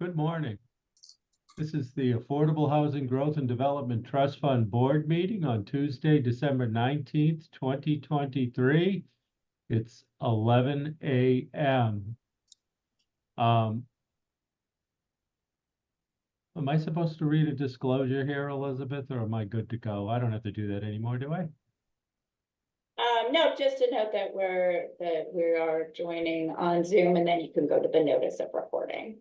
Good morning. This is the Affordable Housing Growth and Development Trust Fund Board meeting on Tuesday, December 19th, 2023. It's 11 a.m. Am I supposed to read a disclosure here, Elizabeth, or am I good to go? I don't have to do that anymore, do I? No, just to note that we are joining on Zoom, and then you can go to the notice of recording.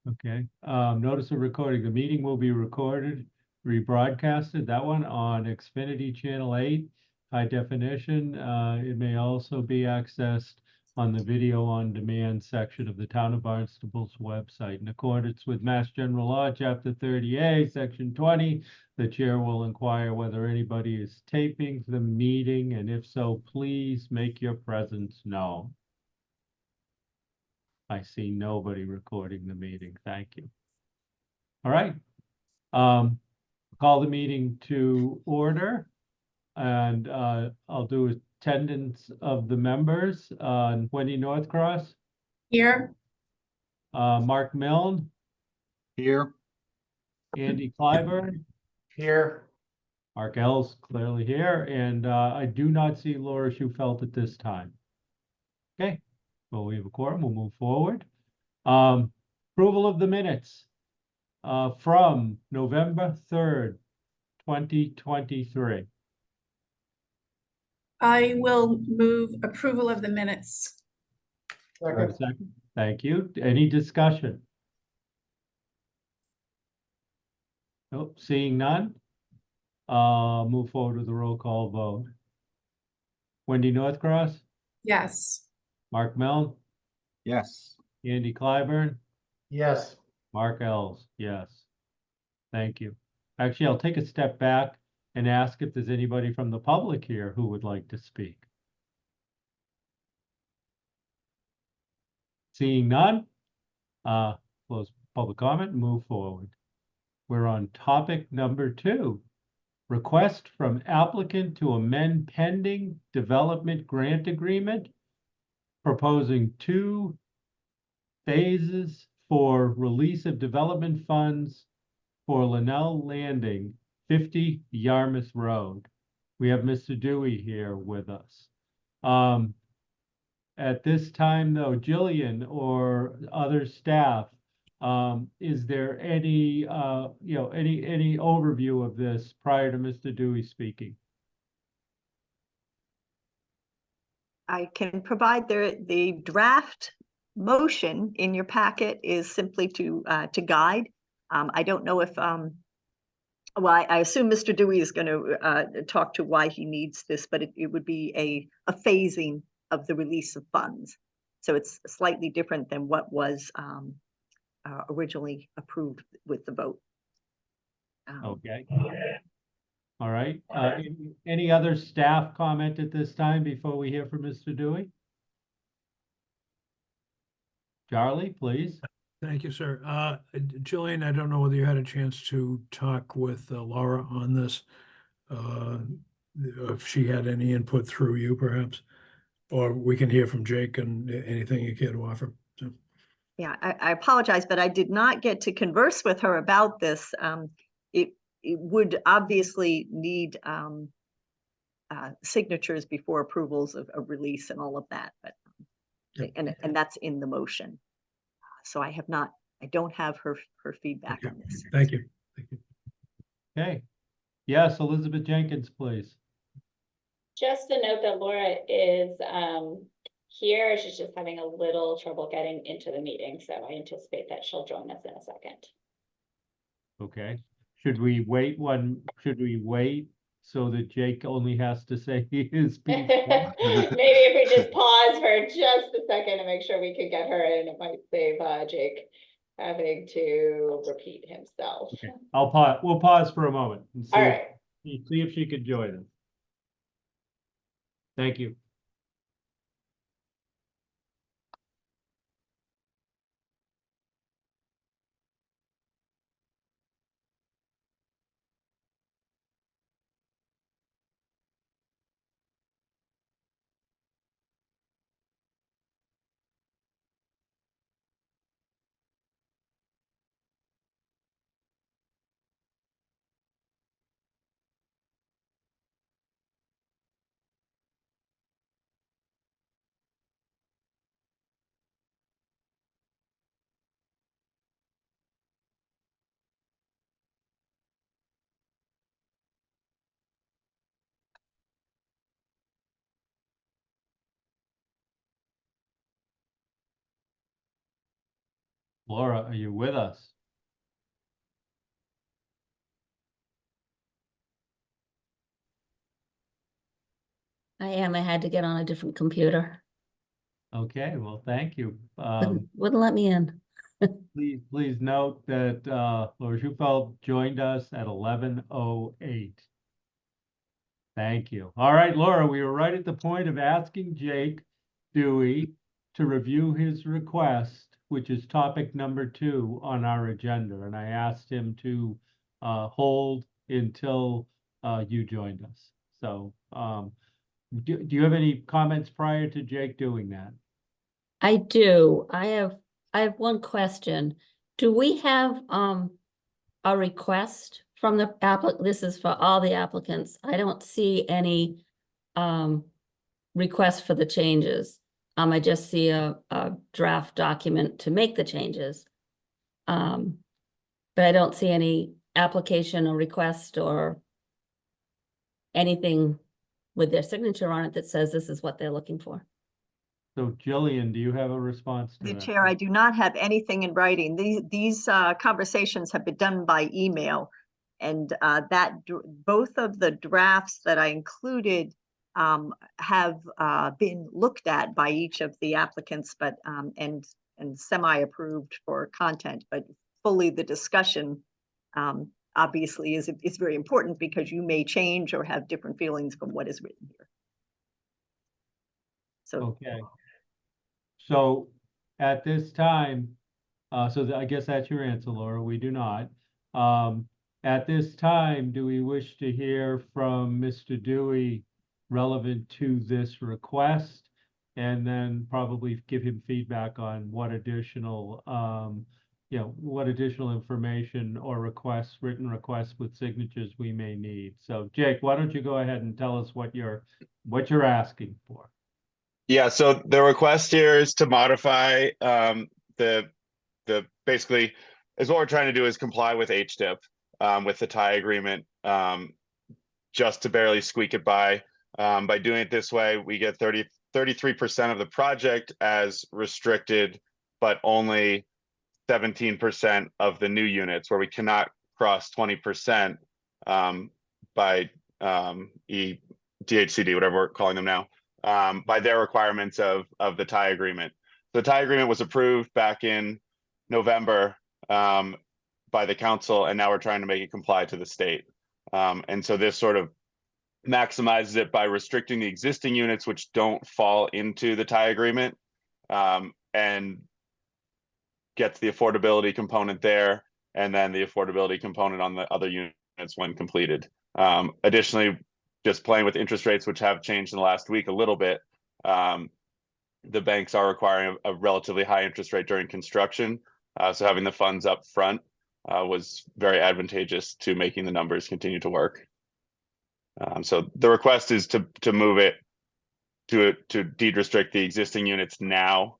Okay. Notice of recording. The meeting will be recorded, rebroadcasted, that one on Xfinity Channel 8, high definition. It may also be accessed on the video on demand section of the Town of Barnstable's website. In accordance with Mass General Law, Chapter 30A, Section 20, the chair will inquire whether anybody is taping the meeting, and if so, please make your presence known. I see nobody recording the meeting. Thank you. All right. Call the meeting to order, and I'll do attendance of the members. Wendy Northcross. Here. Mark Milne. Here. Andy Clyburn. Here. Mark Ells clearly here, and I do not see Laura Schufelt at this time. Okay, well, we have a quorum. We'll move forward. Approval of the minutes from November 3rd, 2023. I will move approval of the minutes. Second. Thank you. Any discussion? Nope, seeing none. Move forward with the roll call vote. Wendy Northcross, Yes. Mark Milne, Yes. Andy Clyburn, Yes. Mark Ells, yes. Thank you. Actually, I'll take a step back and ask if there's anybody from the public here who would like to speak. Seeing none, close public comment and move forward. We're on topic number 2. Request from applicant to amend pending development grant agreement, proposing 2 phases for release of development funds for Linnell Landing, 50 Yarmouth Road. We have Mr. Dewey here with us. At this time, though, Jillian or other staff, is there any, any overview of this prior to Mr. Dewey speaking? I can provide the draft motion in your packet is simply to guide. I don't know if, well, I assume Mr. Dewey is going to talk to why he needs this, but it would be a phasing of the release of funds. So it's slightly different than what was originally approved with the vote. Okay. All right. Any other staff comment at this time before we hear from Mr. Dewey? Charlie, please. Thank you, sir. Jillian, I don't know whether you had a chance to talk with Laura on this. If she had any input through you, perhaps, or we can hear from Jake and anything you care to offer. So. Yeah, I apologize, but I did not get to converse with her about this. It would obviously need signatures before approvals of release and all of that, but yep. and that's in the motion. So I don't have her feedback on this. Thank you. Thank you. Okay. Yes, Elizabeth Jenkins, please. Just to note that Laura is here. She's just having a little trouble getting into the meeting, so I anticipate that she'll join us in a second. Okay. Should we wait so that Jake only has to say his piece? Maybe if we just pause for just a second to make sure we could get her in, it might save Jake having to repeat himself. Okay. We'll pause for a moment and see, all right. See if she could join us. Thank you. Laura, are you with us? I am. I had to get on a different computer. Okay, well, thank you. Wouldn't let me in. Please note that Laura Schufeld joined us at 11:08. Thank you. All right, Laura, we were right at the point of asking Jake Dewey to review his request, which is topic number 2 on our agenda. And I asked him to hold until you joined us. So do you have any comments prior to Jake doing that? I do. I have one question. Do we have a request from the applicant? This is for all the applicants. I don't see any request for the changes. I just see a draft document to make the changes. But I don't see any application or request or anything with their signature on it that says this is what they're looking for. So Jillian, do you have a response to The that? chair, I do not have anything in writing. These conversations have been done by email. And both of the drafts that I included have been looked at by each of the applicants, but and semi-approved for content, but fully the discussion obviously is very important because you may change or have different feelings from what is written here. So Okay. So at this time, I guess that's your answer, Laura. We do not. At this time, do we wish to hear from Mr. Dewey relevant to this request? And then probably give him feedback on what additional, what additional information or requests, written requests with signatures we may need. So Jake, why don't you go ahead and tell us what you're asking for? Yeah, so the request here is to modify the basically is what we're trying to do is comply with HDIP with the tie agreement just to barely squeak it by. By doing it this way, we get 33% of the project as restricted, but only 17% of the new units where we cannot cross 20% by DHCD, whatever we're calling them now. By their requirements of the tie agreement. The tie agreement was approved back in November by the council, and now we're trying to make it comply to the state. And so this sort of maximizes it by restricting the existing units which don't fall into the tie agreement and gets the affordability component there, and then the affordability component on the other units when completed. Additionally, just playing with interest rates, which have changed in the last week a little bit, the banks are requiring a relatively high interest rate during construction. So having the funds up front was very advantageous to making the numbers continue to work. So the request is to move it to deed restrict the existing units now,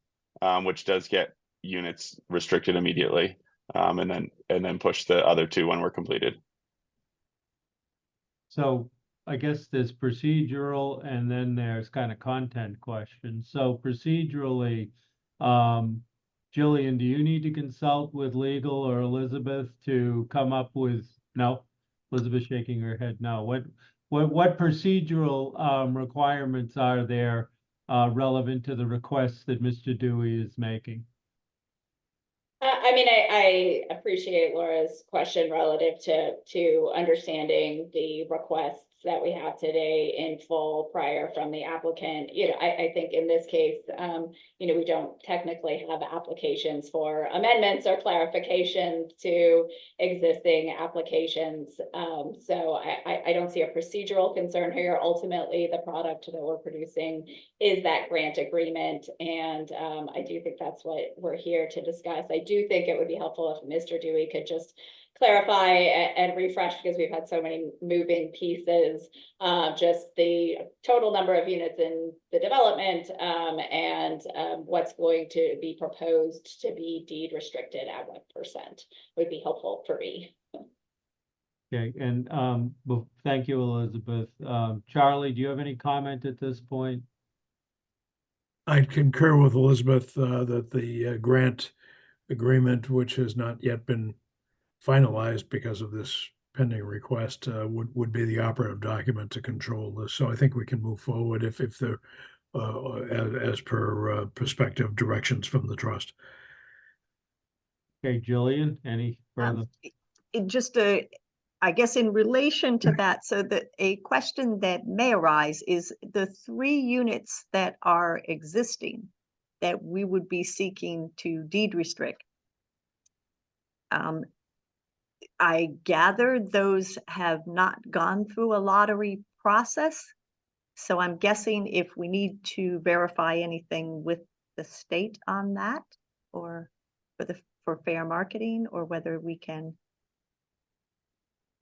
which does get units restricted immediately, and then push the other two when we're completed. So I guess there's procedural and then there's kind of content questions. So procedurally, Jillian, do you need to consult with legal or Elizabeth to come up with, no, Elizabeth shaking her head no. What procedural requirements are there relevant to the requests that Mr. Dewey is making? I mean, I appreciate Laura's question relative to understanding the requests that we have today in full prior from the applicant. I think in this case, we don't technically have applications for amendments or clarifications to existing applications. So I don't see a procedural concern here. Ultimately, the product that we're producing is that grant agreement. And I do think that's what we're here to discuss. I do think it would be helpful if Mr. Dewey could just clarify and refresh, because we've had so many moving pieces, just the total number of units in the development and what's going to be proposed to be deed restricted at what percent would be helpful for me. Okay, and well, thank you, Elizabeth. Charlie, do you have any comment at this point? I concur with Elizabeth that the grant agreement, which has not yet been finalized because of this pending request, would be the operative document to control this. So I think we can move forward if the as per prospective directions from the trust. Okay, Jillian, any further? It just I guess in relation to that, so that a question that may arise is the 3 units that are existing that we would be seeking to deed restrict. I gather those have not gone through a lottery process. So I'm guessing if we need to verify anything with the state on that, or for fair marketing, or whether we can.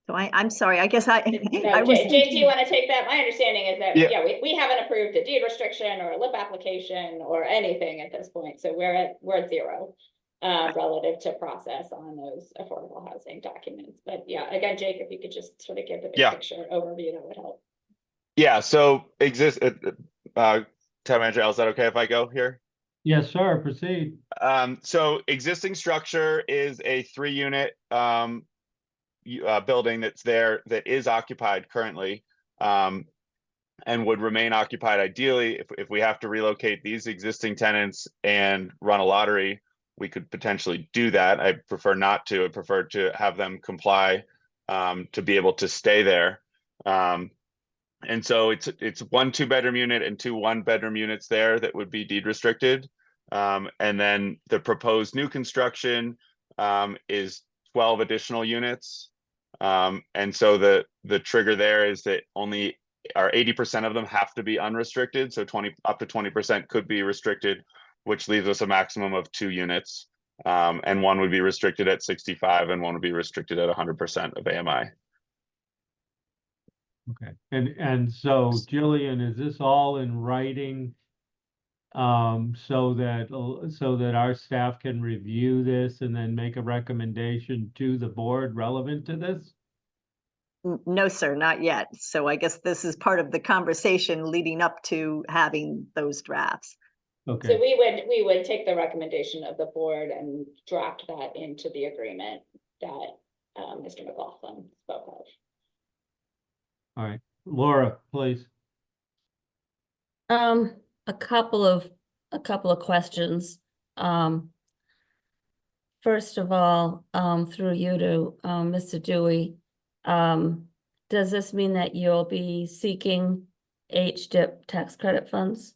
So I'm sorry, I guess I was Jake, do thinking. you want to take that? My understanding is that, Yeah. yeah, we haven't approved a deed restriction or a lip application or anything at this point, so we're at 0 relative to process on those affordable housing documents. But yeah, again, Jake, if you could just sort of give the big Yeah. picture overview, that would help. Yeah, so town manager, is that okay if I go here? Yes, sir, proceed. So existing structure is a 3-unit building that's there that is occupied currently, and would remain occupied ideally. If we have to relocate these existing tenants and run a lottery, we could potentially do that. I prefer not to. I prefer to have them comply to be able to stay there. And so it's 1 2-bedroom unit and 2 1-bedroom units there that would be deed restricted. And then the proposed new construction is 12 additional units. And so the trigger there is that only 80% of them have to be unrestricted. So up to 20% could be restricted, which leaves us a maximum of 2 units. And one would be restricted at 65 and one would be restricted at 100% of AMI. Okay, and so Jillian, is this all in writing? So that our staff can review this and then make a recommendation to the board relevant to this? No, sir, not yet. So I guess this is part of the conversation leading up to having those drafts. So Okay, we would take the recommendation of the board and draft that into the agreement that Mr. McLaughlin spoke of. all right. Laura, please. A couple of questions. First of all, through you to Mr. Dewey, does this mean that you'll be seeking HDIP tax credit funds?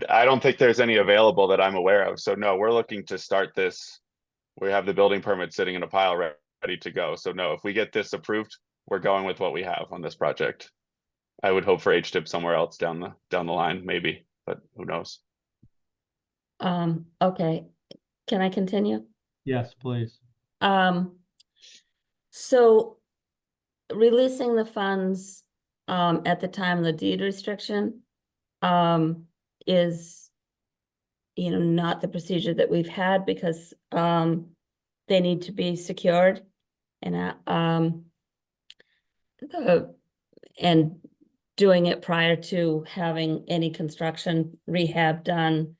I don't think there's any available that I'm aware of. So no, we're looking to start this. We have the building permit sitting in a pile ready to go. So no, if we get this approved, we're going with what we have on this project. I would hope for HDIP somewhere else down the line, maybe, but who knows? Okay, can I continue? Yes, please. So releasing the funds at the time of the deed restriction is, you know, not the procedure that we've had because they need to be secured and and doing it prior to having any construction rehab done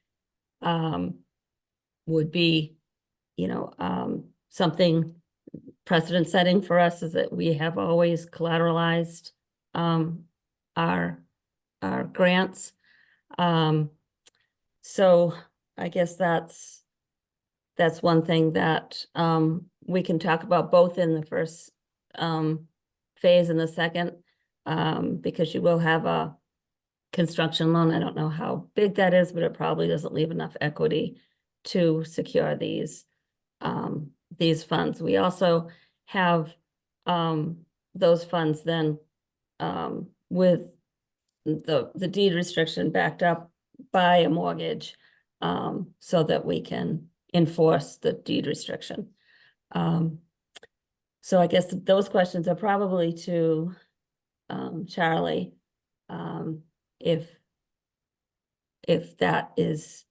would be, you know, something precedent setting for us, is that we have always collateralized our grants. So I guess that's one thing that we can talk about both in the first phase and the second, because you will have a construction loan. I don't know how big that is, but it probably doesn't leave enough equity to secure these funds. We also have those funds then with the deed restriction backed up by a mortgage, so that we can enforce the deed restriction. So I guess those questions are probably to Charlie, if that is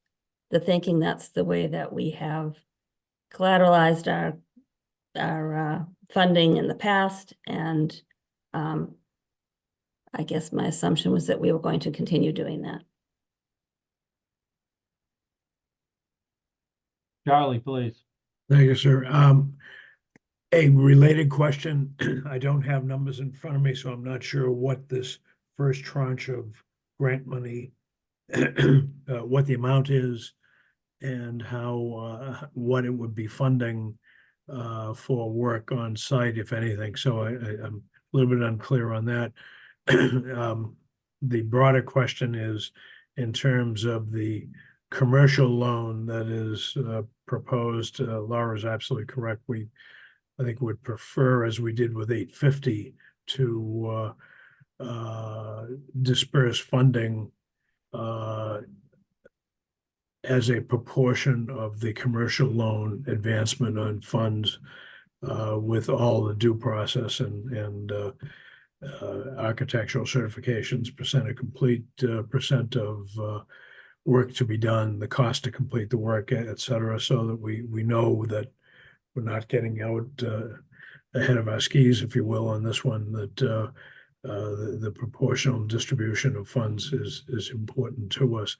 the thinking, that's the way that we have collateralized our funding in the past. And I guess my assumption was that we were going to continue doing that. Charlie, please. Thank you, sir. A related question, I don't have numbers in front of me, so I'm not sure what this first tranche of grant money, what the amount is and how, what it would be funding for work on site, if anything. So I'm a little bit unclear on that. The broader question is in terms of the commercial loan that is proposed. Laura's absolutely correct. I think would prefer, as we did with 850, to disperse funding as a proportion of the commercial loan advancement on funds with all the due process and architectural certifications, percent of complete, percent of work to be done, the cost to complete the work, et cetera, so that we know that we're not getting out ahead of our skis, if you will, on this one, that the proportional distribution of funds is important to us.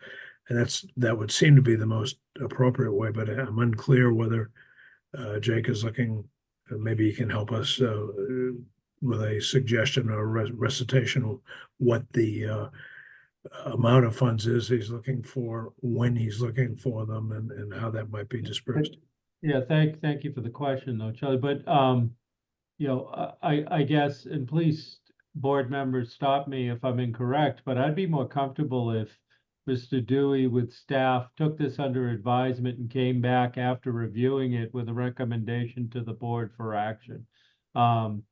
And that would seem to be the most appropriate way, but I'm unclear whether Jake is looking, maybe he can help us with a suggestion or recitation of what the amount of funds is he's looking for, when he's looking for them, and how that might be dispersed. Yeah, thank you for the question though, Charlie, but, you know, I guess, and please, board members, stop me if I'm incorrect, but I'd be more comfortable if Mr. Dewey with staff took this under advisement and came back after reviewing it with a recommendation to the board for action. I'm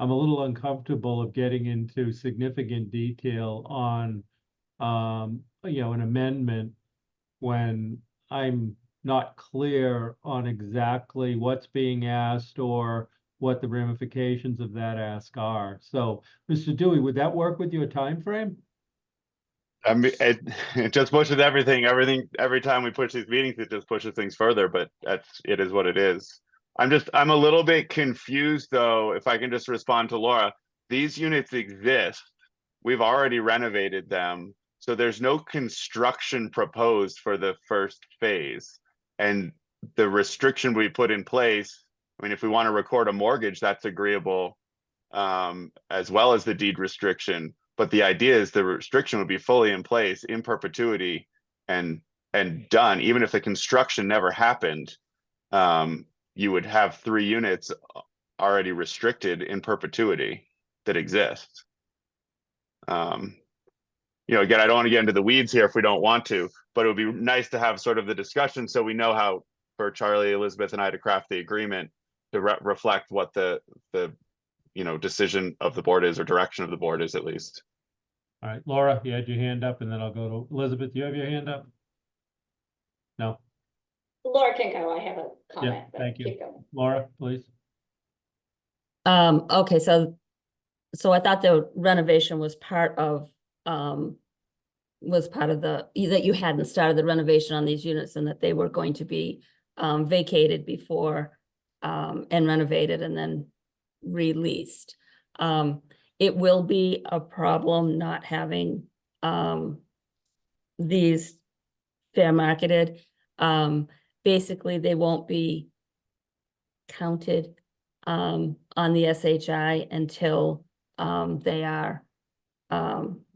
a little uncomfortable of getting into significant detail on, you know, an amendment when I'm not clear on exactly what's being asked or what the ramifications of that ask are. So, Mr. Dewey, would that work with your time frame? I mean, it just pushes everything, every time we push these meetings, it just pushes things further, but it is what it is. I'm a little bit confused though, if I can just respond to Laura. These units exist. We've already renovated them. So there's no construction proposed for the first phase. And the restriction we put in place, I mean, if we want to record a mortgage, that's agreeable, as well as the deed restriction. But the idea is the restriction would be fully in place in perpetuity and done, even if the construction never happened. You would have 3 units already restricted in perpetuity that exist. You know, again, I don't want to get into the weeds here if we don't want to, but it would be nice to have sort of the discussion so we know how, for Charlie, Elizabeth, and I to craft the agreement to reflect what the you know, decision of the board is, or direction of the board is, at least. All right, Laura, you had your hand up, and then I'll go to Elizabeth. You have your hand up? No? Laura can go. I have a comment. but thank you. keep going. Laura, please. Okay, so I thought the renovation was part of the, that you hadn't started the renovation on these units and that they were going to be vacated before and renovated and then released. It will be a problem not having these fair marketed. Basically, they won't be counted on the SHI until they are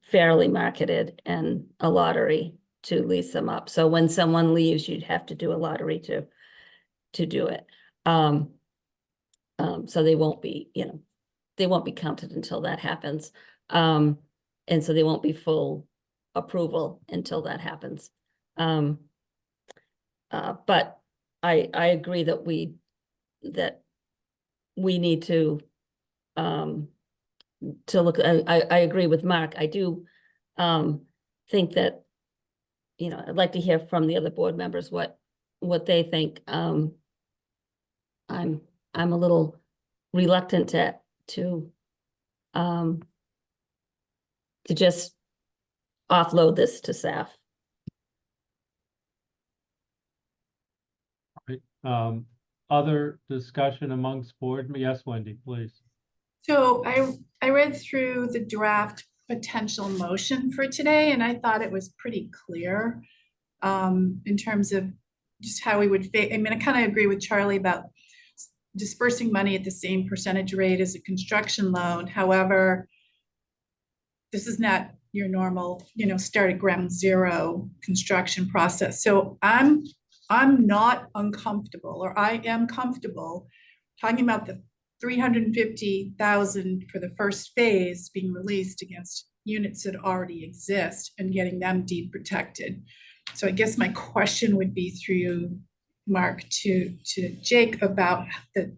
fairly marketed and a lottery to lease them up. So when someone leaves, you'd have to do a lottery to do it. So they won't be, you know, they won't be counted until that happens. And so they won't be full approval until that happens. But I agree that we need to look. I agree with Mark. I do think that, you know, I'd like to hear from the other board members what they think. I'm a little reluctant to just offload this to staff. Right. Other discussion amongst board? Yes, Wendy, please. So I read through the draft potential motion for today, and I thought it was pretty clear in terms of just how we would, I mean, I kind of agree with Charlie about dispersing money at the same percentage rate as a construction loan. However, this is not your normal, start at ground zero construction process. So I'm not uncomfortable, or I am comfortable talking about the 350,000 for the first phase being released against units that already exist and getting them deed protected. So I guess my question would be through you, Mark, to Jake about the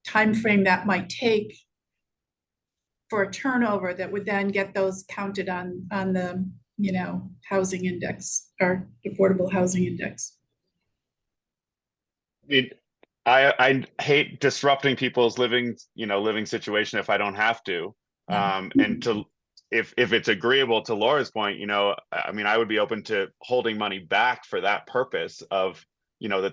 timeframe that might take for a turnover that would then get those counted on the, housing index or affordable housing index. I hate disrupting people's living situation if I don't have to. And if it's agreeable to Laura's point, I mean, I would be open to holding money back for that purpose of, that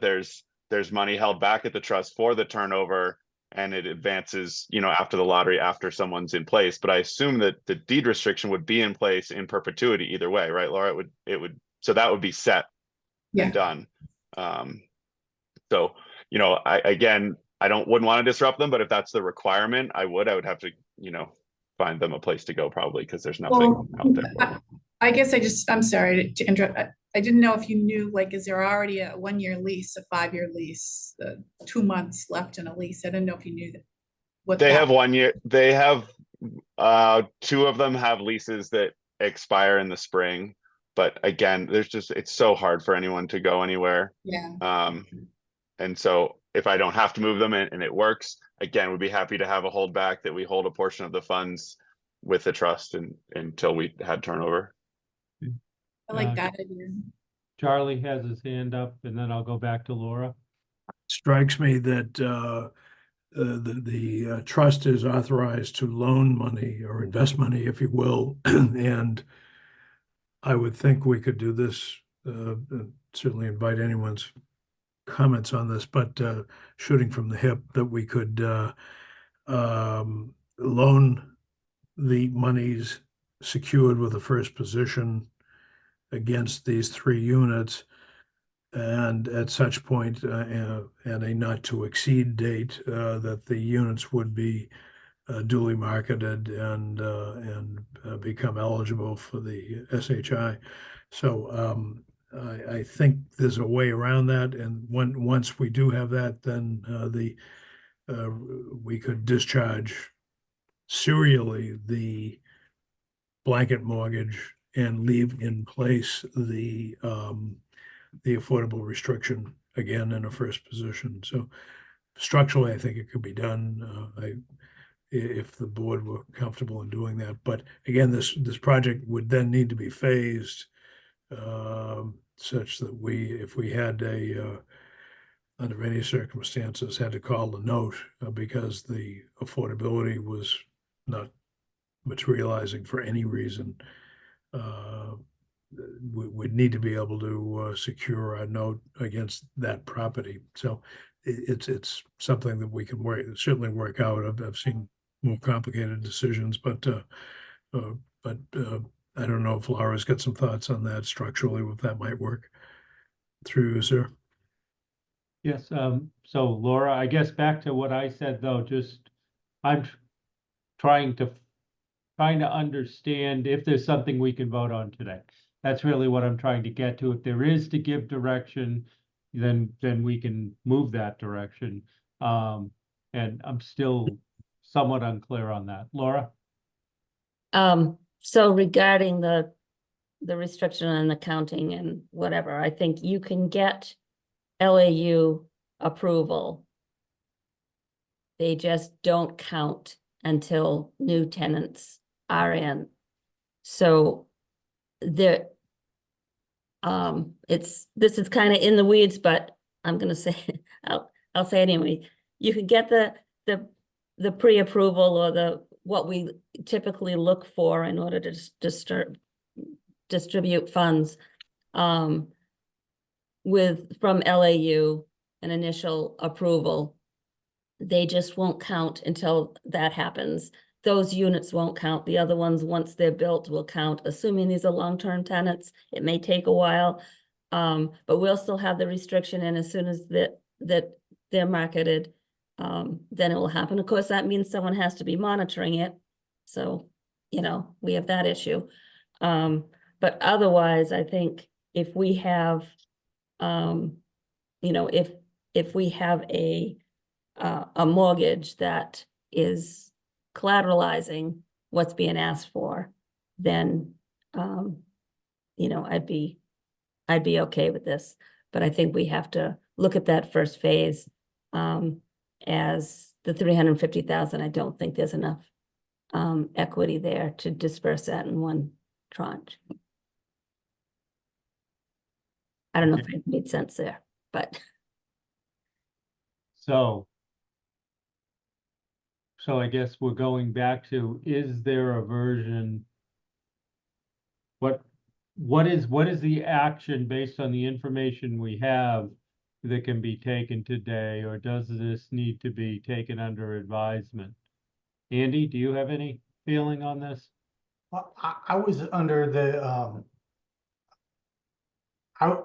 there's money held back at the trust for the turnover, and it advances, after the lottery, after someone's in place. But I assume that the deed restriction would be in place in perpetuity either way, right, Laura? So that would be set and done. So, I wouldn't want to disrupt them, but if that's the requirement, I would have to, find them a place to go probably, because there's nothing out there for them. I guess I'm sorry to interrupt. I didn't know if you knew, like, is there already a 1-year lease, a 5-year lease, 2 months left in a lease? I didn't know if you knew that. They have 1 year. They have 2 of them have leases that expire in the spring. But again, it's so hard for anyone to go anywhere. Yeah. And so if I don't have to move them and it works, again, we'd be happy to have a holdback that we hold a portion of the funds with the trust until we had turnover. I like that idea. Charlie has his hand up, and then I'll go back to Laura. Strikes me that the trust is authorized to loan money or invest money, if you will, and I would think we could do this, certainly invite anyone's comments on this, but shooting from the hip, that we could loan the monies secured with the first position against these 3 units, and at such point, and a not to exceed date, that the units would be duly marketed and become eligible for the SHI. So I think there's a way around that, and once we do have that, then we could discharge serially the blanket mortgage and leave in place the affordable restriction again in a first position. So structurally, I think it could be done. If the board were comfortable in doing that, but again, this project would then need to be phased such that if we had under any circumstances, had to call the note because the affordability was not materializing for any reason, we'd need to be able to secure a note against that property. So it's something that we can certainly work out. I've seen more complicated decisions, but I don't know if Laura's got some thoughts on that structurally, if that might work through you, sir. Yes, so Laura, I guess back to what I said, though, I'm trying to understand if there's something we can vote on today. That's really what I'm trying to get to. If there is to give direction, then we can move that direction. And I'm still somewhat unclear on that. Laura? So regarding the restriction on the counting and whatever, I think you can get LAU approval. They just don't count until new tenants are in. So this is kind of in the weeds, but I'm gonna say I'll say it anyway. You could get the pre-approval or what we typically look for in order to distribute funds from LAU, an initial approval. They just won't count until that happens. Those units won't count. The other ones, once they're built, will count, assuming these are long-term tenants. It may take a while, But we'll still have the restriction, and as soon as that they're marketed, then it will happen. Of course, that means someone has to be monitoring it. So, you know, we have that issue. But otherwise, I think if we have, you know, if we have a mortgage that is collateralizing what's being asked for, then, you know, I'd be okay with this. But I think we have to look at that first phase, as the 350,000. I don't think there's enough equity there to disperse that in one tranche. I don't know if it made sense there, but So I guess we're going back to, is there a version? What is the action based on the information we have that can be taken today, or does this need to be taken under advisement? Andy, do you have any feeling on this? Well, I was under the,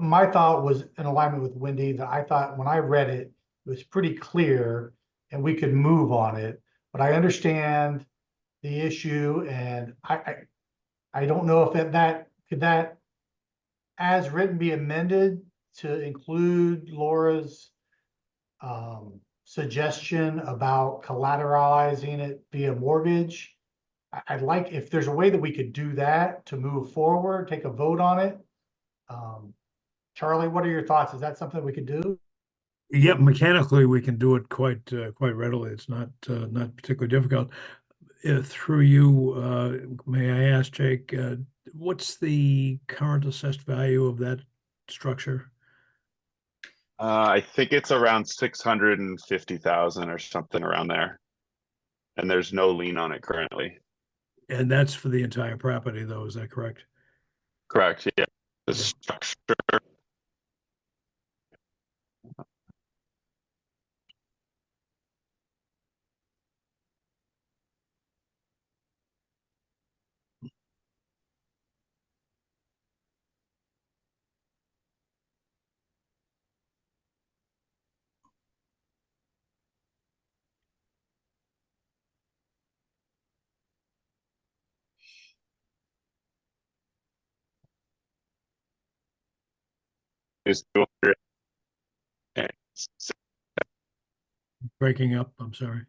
my thought was in alignment with Wendy, that I thought when I read it, it was pretty clear and we could move on it. But I understand the issue, and I don't know if could that as written be amended to include Laura's suggestion about collateralizing it via mortgage. I'd like, if there's a way that we could do that to move forward, take a vote on it. Charlie, what are your thoughts? Is that something we could do? Yeah, mechanically, we can do it quite readily. It's not particularly difficult. Through you, may I ask, Jake, what's the current assessed value of that structure? I think it's around 650,000 or something around there. And there's no lien on it currently. And that's for the entire property, though, is that correct? Correct, yeah. The Yeah. structure, is 200. Breaking up, I'm sorry.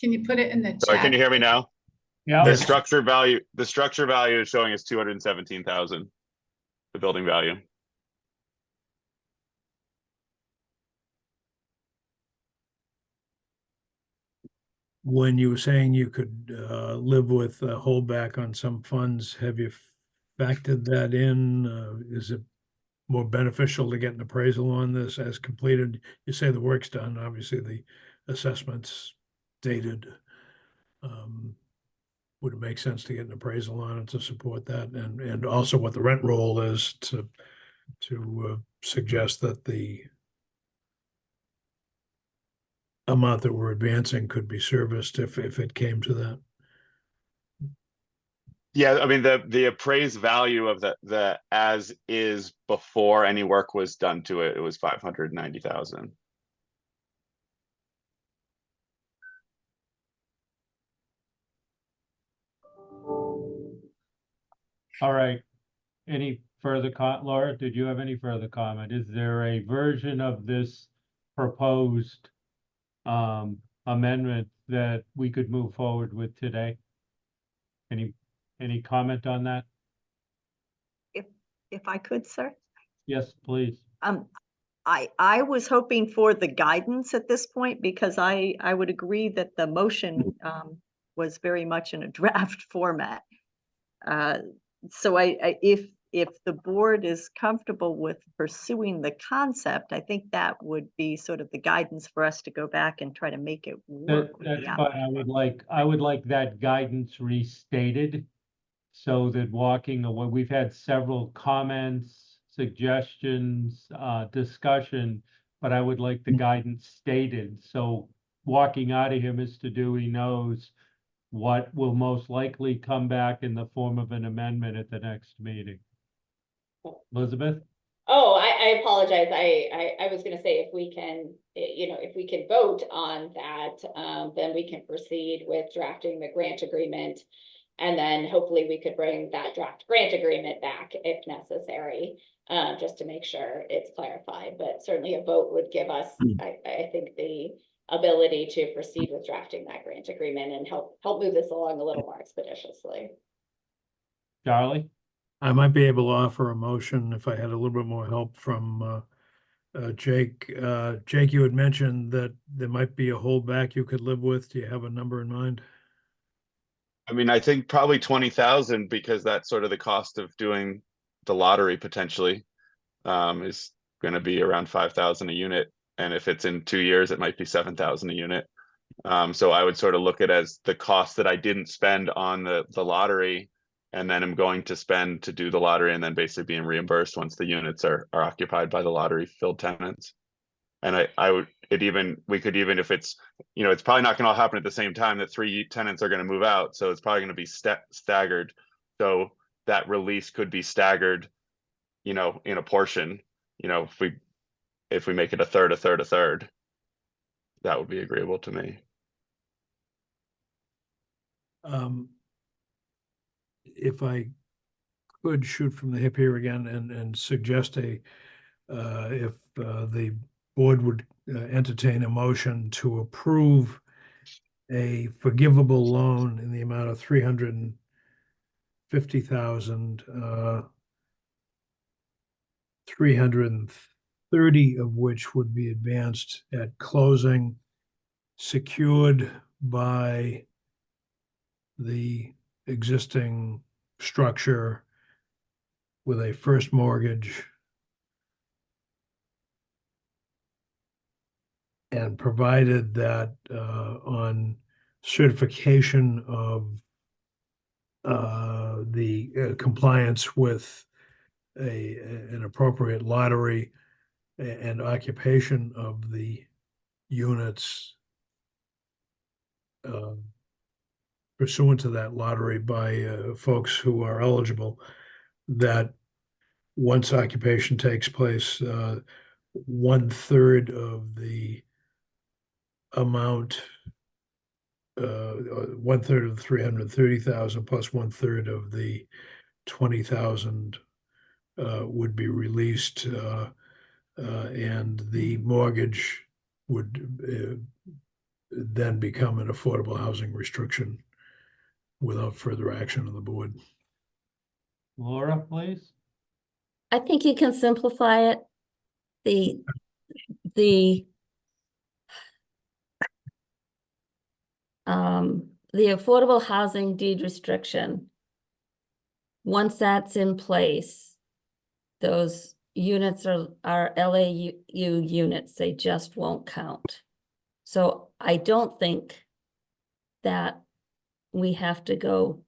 Can you put it in the Sorry, can you chat? hear me now? Yeah. The Yes. structure value is showing as 217,000, the building value. When you were saying you could live with a holdback on some funds, have you factored that in? Is it more beneficial to get an appraisal on this as completed? You say the work's done, obviously the assessment's dated. Would it make sense to get an appraisal on it to support that? And also what the rent roll is to suggest that the amount that we're advancing could be serviced if it came to that. Yeah, I mean, the appraised value of the as is before any work was done to it, it was 590,000. All right. Any further Laura, did you have any further comment? Is there a version of this proposed amendment that we could move forward with today? Any comment on that? If I could, sir. Yes, please. I was hoping for the guidance at this point, because I would agree that the motion was very much in a draft format. So if the board is comfortable with pursuing the concept, I think that would be sort of the guidance for us to go back and try to make it work with That's the fine. I would like that guidance restated, so that walking away, we've had several comments, suggestions, discussion, but I would like the guidance stated, so walking out of here, Mr. Dewey knows what will most likely come back in the form of an amendment at the next meeting. Elizabeth? Oh, I apologize. I was gonna say if we can, if we can vote on that, then we can proceed with drafting the grant agreement. And then hopefully we could bring that draft grant agreement back if necessary, just to make sure it's clarified. But certainly a vote would give us, I think, the ability to proceed with drafting that grant agreement and help move this along a little more expeditiously. Charlie? I might be able to offer a motion if I had a little bit more help from Jake. Jake, you had mentioned that there might be a holdback you could live with. Do you have a number in mind? I mean, I think probably 20,000 because that's sort of the cost of doing the lottery potentially, is going to be around 5,000 a unit. And if it's in 2 years, it might be 7,000 a unit. So I would sort of look at it as the cost that I didn't spend on the lottery, and then I'm going to spend to do the lottery, and then basically being reimbursed once the units are occupied by the lottery filled tenants. And we could even, if it's, it's probably not going to all happen at the same time, that 3 tenants are going to move out. So it's probably going to be staggered. So that release could be staggered, in a portion, if we make it a third, that would be agreeable to me. If I could shoot from the hip here again and suggest if the board would entertain a motion to approve a forgivable loan in the amount of 350,000, 330 of which would be advanced at closing, secured by the existing structure with a first mortgage, and provided that on certification of the compliance with an appropriate lottery and occupation of the units pursuant to that lottery by folks who are eligible, that once occupation takes place, 1/3 of the amount, 1/3 of the 330,000 plus 1/3 of the 20,000 would be released, and the mortgage would then become an affordable housing restriction without further action on the board. Laura, please? I think you can simplify it. The affordable housing deed restriction, once that's in place, those units are LAU units, they just won't count. So I don't think that we have to go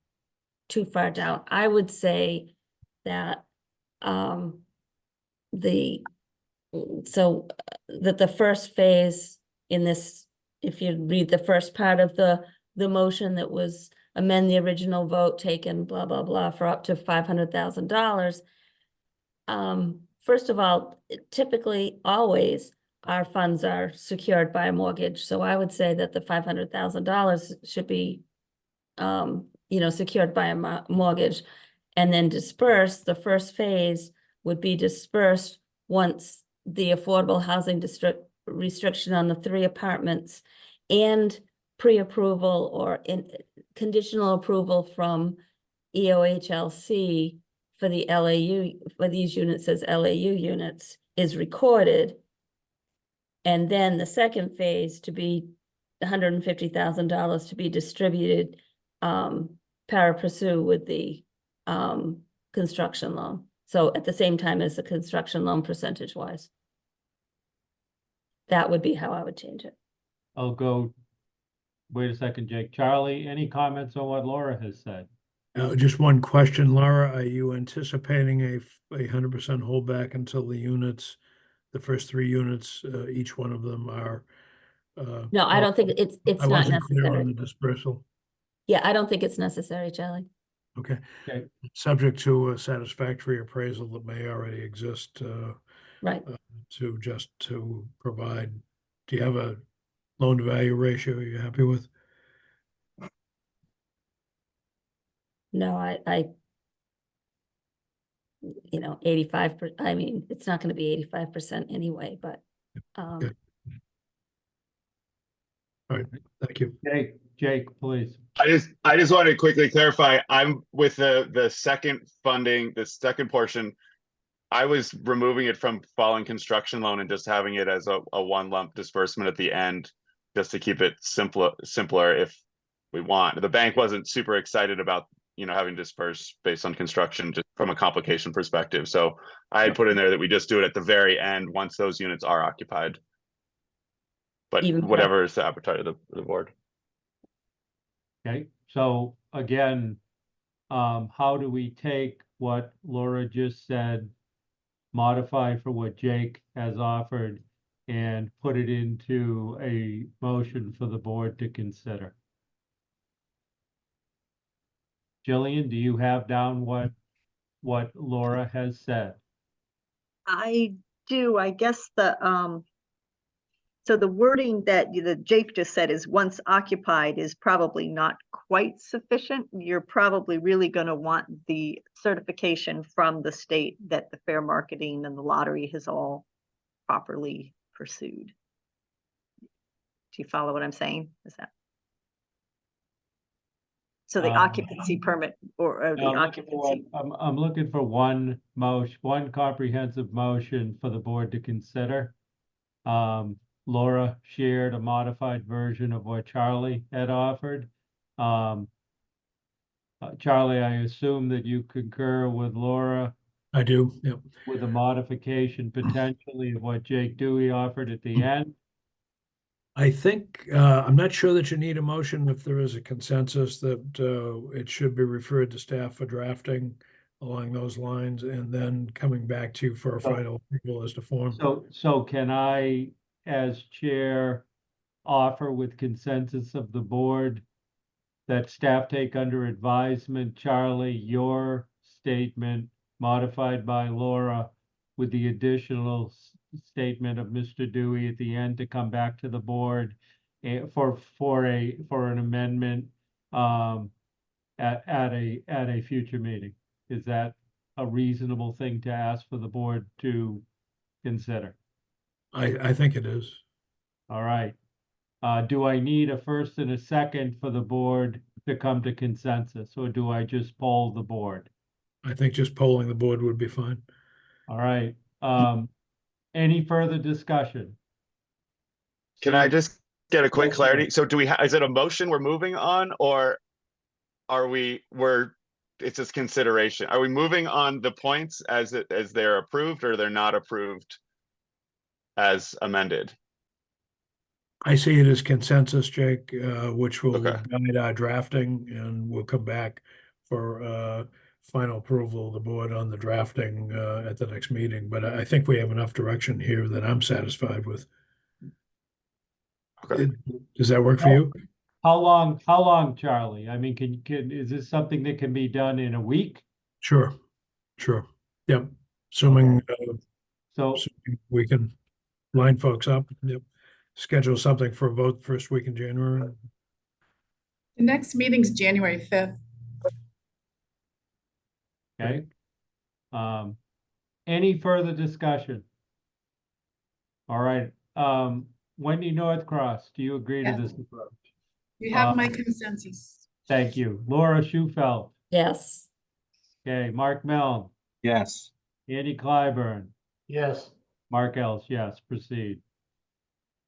too far down. I would say that the first phase in this, if you read the first part of the motion that was amend the original vote taken, blah, blah, blah, for up to $500,000. First of all, typically, always, our funds are secured by a mortgage. So I would say that the $500,000 should be, secured by a mortgage, and then dispersed. The first phase would be dispersed once the affordable housing restriction on the 3 apartments and pre-approval or conditional approval from EOHLC for the LAU, for these units as LAU units, is recorded. And then the second phase to be $150,000 to be distributed pari passu with the construction loan. So at the same time as the construction loan percentage wise. That would be how I would change it. I'll go, wait a second, Jake. Charlie, any comments on what Laura has said? Just one question, Laura, are you anticipating a 100% holdback until the first 3 units, each one of them are? No, I don't think it's I not wasn't clear on necessary. the dispersal. Yeah, I don't think it's necessary, Charlie. Okay. Okay. Subject to a satisfactory appraisal that may already exist, Right. to provide. Do you have a loan to value ratio you're happy with? No, I, 85, I mean, it's not gonna be 85% anyway, but, Okay. All right, thank you. Jake, please. I just wanted to quickly clarify, I'm with the second funding, the second portion. I was removing it from falling construction loan and just having it as a one lump disbursement at the end, just to keep it simpler if we want. The bank wasn't super excited about, having dispersed based on construction, just from a complication perspective. So I had put in there that we just do it at the very end once those units are occupied. But Even better. whatever is the appetite of the board. Okay, so again, how do we take what Laura just said, modify for what Jake has offered, and put it into a motion for the board to consider? Jillian, do you have down what Laura has said? I do, I guess so the wording that Jake just said is once occupied is probably not quite sufficient. You're probably really going to want the certification from the state that the fair marketing and the lottery has all properly pursued. Do you follow what I'm saying? Is that? So the occupancy permit or the occupancy. I'm looking for one comprehensive motion for the board to consider. Laura shared a modified version of what Charlie had offered. Charlie, I assume that you concur with Laura I do, yep. with a modification potentially of what Jake Dewey offered at the end. I think, I'm not sure that you need a motion if there is a consensus that it should be referred to staff for drafting along those lines and then coming back to you for a final approval as to form. So can I, as chair, offer with consensus of the board that staff take under advisement, Charlie, your statement modified by Laura with the additional statement of Mr. Dewey at the end to come back to the board for an amendment at a future meeting? Is that a reasonable thing to ask for the board to consider? I think it is. All right. Do I need a first and a second for the board to come to consensus, or do I just poll the board? I think just polling the board would be fine. All right. Any further discussion? Can I just get a quick clarity? So is it a motion we're moving on, or it's just consideration? Are we moving on the points as they're approved, or they're not approved as amended? I see it as consensus, Jake, which will Okay. guide our drafting, and we'll come back for final approval of the board on the drafting at the next meeting. But I think we have enough direction here that I'm satisfied with. Okay. Does that work for you? How long, Charlie? I mean, is this something that can be done in a week? Sure. Yep. Assuming So, we can line folks up. Yep. Schedule something for a vote first week in January. The next meeting's January 5th. okay. Any further discussion? All right. Wendy Northcross, do you agree to Yes. this approach? You have my consensus. Thank you. Laura Schufelt. Yes. Okay, Mark Milne, Yes. Andy Clyburn, Yes. Mark Ellis, yes, proceed.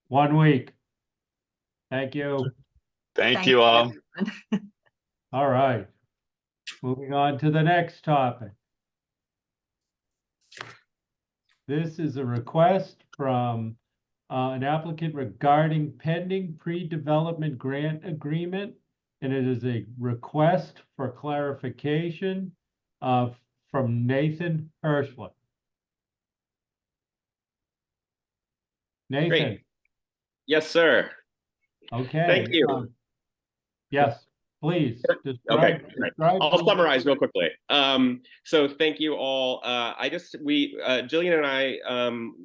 1 week. Thank you. Thank you all. everyone. All right. Moving on to the next topic. This is a request from an applicant regarding pending pre-development grant agreement, and it is a request for clarification from Nathan Hirschler. Nathan, Great. Yes, sir. okay. Thank you. Yes, please. Okay, describe- right. describe I'll the- summarize real quickly. So thank you all. Jillian and I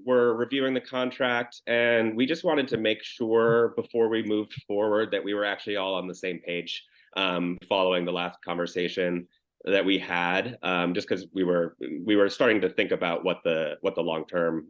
were reviewing the contract, and we just wanted to make sure before we moved forward that we were actually all on the same page following the last conversation that we had, just because we were starting to think about what the long-term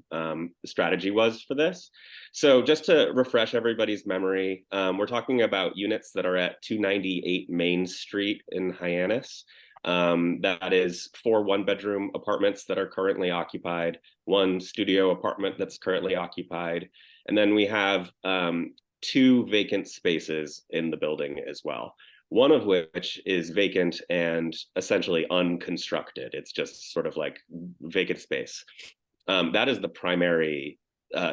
strategy was for this. So just to refresh everybody's memory, we're talking about units that are at 298 Main Street in Hyannis. That is 4 one-bedroom apartments that are currently occupied, 1 studio apartment that's currently occupied, and then we have 2 vacant spaces in the building as well. One of which is vacant and essentially unconstructed. It's just sort of like vacant space. That is the primary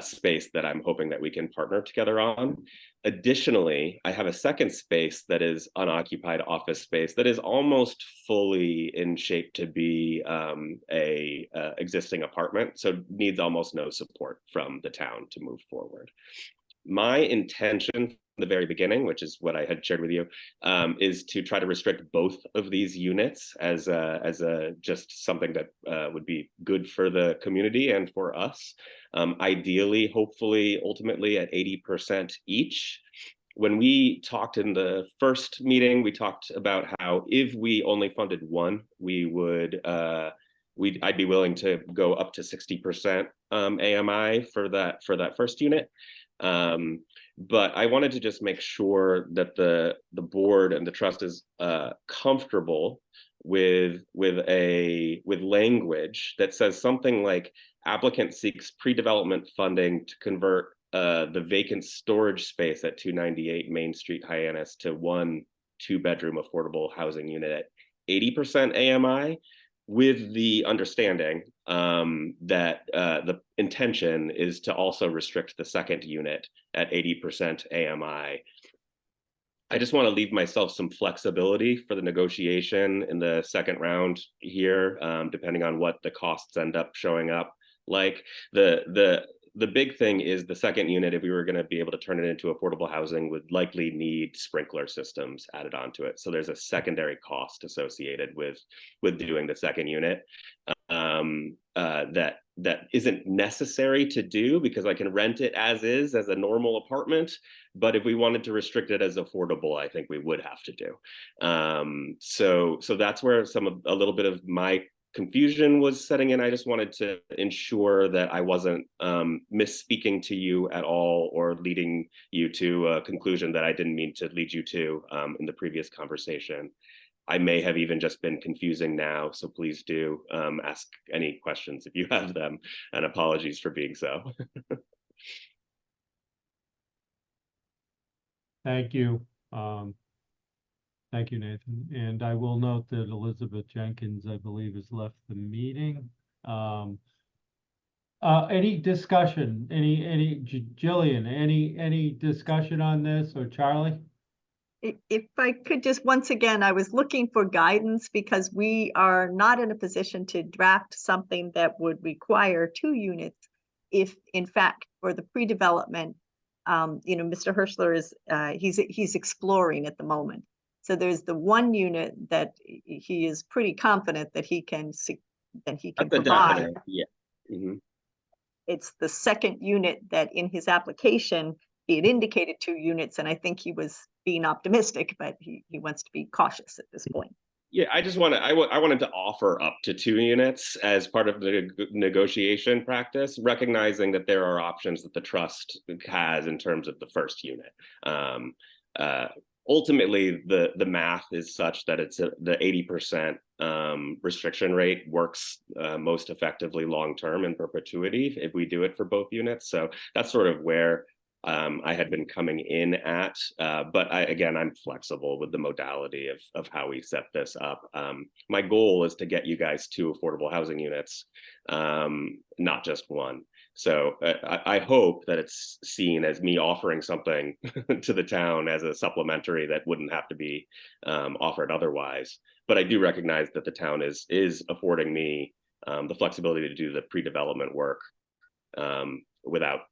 space that I'm hoping that we can partner together on. Additionally, I have a second space that is unoccupied office space that is almost fully in shape to be a existing apartment, so needs almost no support from the town to move forward. My intention from the very beginning, which is what I had shared with you, is to try to restrict both of these units as just something that would be good for the community and for us. Ideally, hopefully, ultimately at 80% each. When we talked in the first meeting, we talked about how if we only funded one, we would I'd be willing to go up to 60% AMI for that first unit. But I wanted to just make sure that the board and the trust is comfortable with language that says something like applicant seeks pre-development funding to convert the vacant storage space at 298 Main Street, Hyannis to 1 2-bedroom affordable housing unit at 80% AMI, with the understanding that the intention is to also restrict the second unit at 80% AMI. I just want to leave myself some flexibility for the negotiation in the second round here, depending on what the costs end up showing up. Like the big thing is the second unit, if we were going to be able to turn it into affordable housing, would likely need sprinkler systems added onto it. So there's a secondary cost associated with doing the second unit that isn't necessary to do, because I can rent it as is, as a normal apartment. But if we wanted to restrict it as affordable, I think we would have to do. So that's where a little bit of my confusion was setting in. I just wanted to ensure that I wasn't misspeaking to you at all or leading you to a conclusion that I didn't mean to lead you to in the previous conversation. I may have even just been confusing now, so please do ask any questions if you have them, and apologies for being so. Thank you. Thank you, Nathan. And I will note that Elizabeth Jenkins, I believe, has left the meeting. Any discussion? Jillian, any discussion on this, or Charlie? If I could just, once again, I was looking for guidance because we are not in a position to draft something that would require 2 units. If in fact, for the pre-development, Mr. Hirschler is, he's exploring at the moment. So there's the 1 unit that he is pretty confident that he can provide. Yeah. Mm-hmm. It's the second unit that in his application, he had indicated 2 units, and I think he was being optimistic, but he wants to be cautious at this point. Yeah, I wanted to offer up to 2 units as part of the negotiation practice, recognizing that there are options that the trust has in terms of the first unit. Ultimately, the math is such that it's the 80% restriction rate works most effectively long-term in perpetuity if we do it for both units. So that's sort of where I had been coming in at, but I'm flexible with the modality of how we set this up. My goal is to get you guys 2 affordable housing units, not just 1. So I hope that it's seen as me offering something to the town as a supplementary that wouldn't have to be offered otherwise. But I do recognize that the town is affording me the flexibility to do the pre-development work without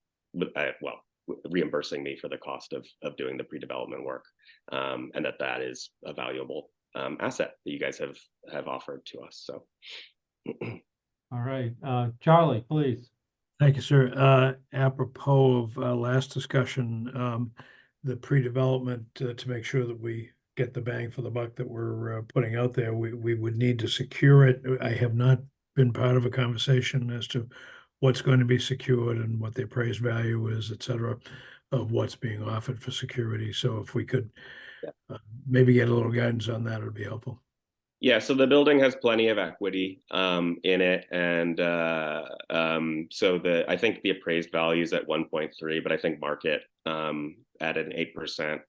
reimbursing me for the cost of doing the pre-development work, and that is a valuable asset that you guys have offered to us. So, All right, Charlie, please. Thank you, sir. Apropos of last discussion, the pre-development, to make sure that we get the bang for the buck that we're putting out there, we would need to secure it. I have not been part of a conversation as to what's going to be secured and what the appraised value is, et cetera, of what's being offered for security. So if we could maybe get a little guidance on that, it would be helpful. yeah, so the building has plenty of equity in it, and so I think the appraised value is at 1.3, but I think market at an 8%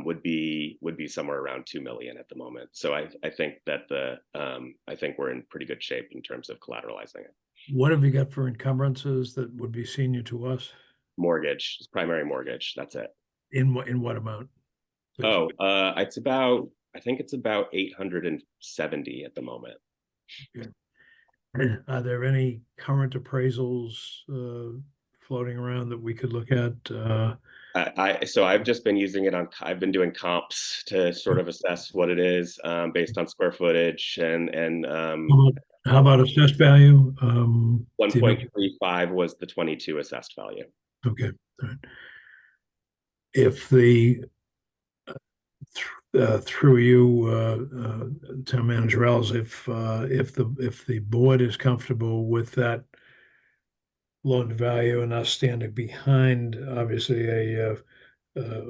would be somewhere around 2 million at the moment. So I think that I think we're in pretty good shape in terms of collateralizing it. What have you got for encumbrances that would be senior to us? Mortgage, primary mortgage. That's it. In what amount? Please? Oh, I think it's about 870 at the moment. Are there any current appraisals floating around that we could look at? So I've just been using it I've been doing comps to sort of assess what it is based on square footage and how about assessed value? 1.35 was the 22 assessed value. Okay. All right. If the through you, Town Manager Ells, if the board is comfortable with that loan to value and us standing behind, obviously a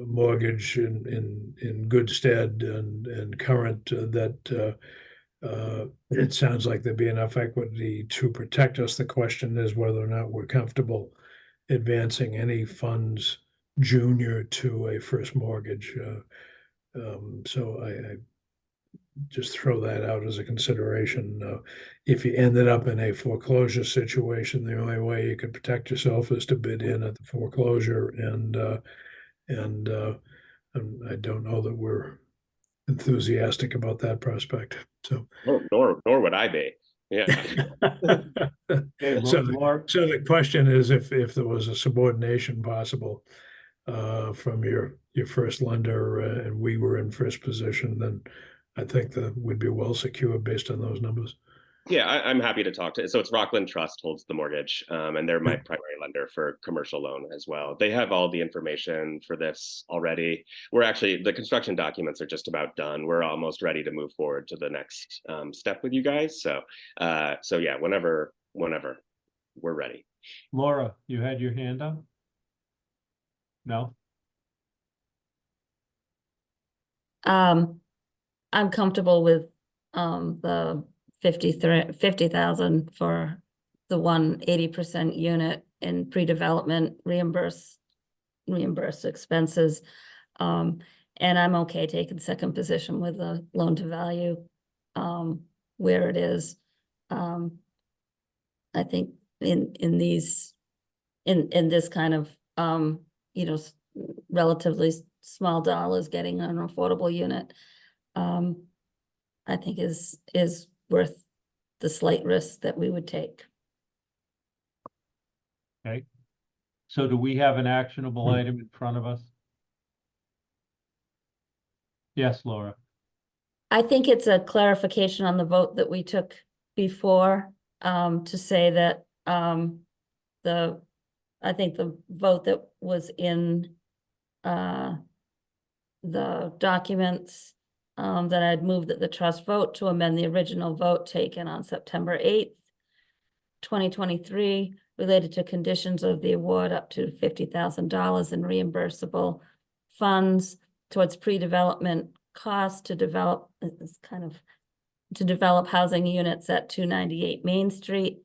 mortgage in good stead and current, that it sounds like there'd be enough equity to protect us. The question is whether or not we're comfortable advancing any funds junior to a first mortgage. So I just throw that out as a consideration. If you ended up in a foreclosure situation, the only way you could protect yourself is to bid in at the foreclosure, and I don't know that we're enthusiastic about that prospect. So, nor would I be. Yeah. Okay, so Laura, the question is if there was a subordination possible from your first lender, and we were in first position, then I think that would be well secured based on those numbers. Yeah, I'm happy to talk to. So it's Rockland Trust holds the mortgage, and they're my primary lender for commercial loan as well. They have all the information for this already. The construction documents are just about done. We're almost ready to move forward to the next step with you guys. So yeah, whenever we're ready. Laura, you had your hand up? No? I'm comfortable with the 50,000 for the 80% unit in pre-development reimburse expenses. And I'm okay taking second position with the loan to value where it is. I think in this kind of relatively small dollars, getting an affordable unit I think is worth the slight risk that we would take. Okay. So do we have an actionable item in front of us? Yes, Laura. I think it's a clarification on the vote that we took before, to say that I think the vote that was in the documents, that I'd moved that the trust vote to amend the original vote taken on September 8th, 2023, related to conditions of the award up to $50,000 in reimbursable funds towards pre-development costs to develop housing units at 298 Main Street,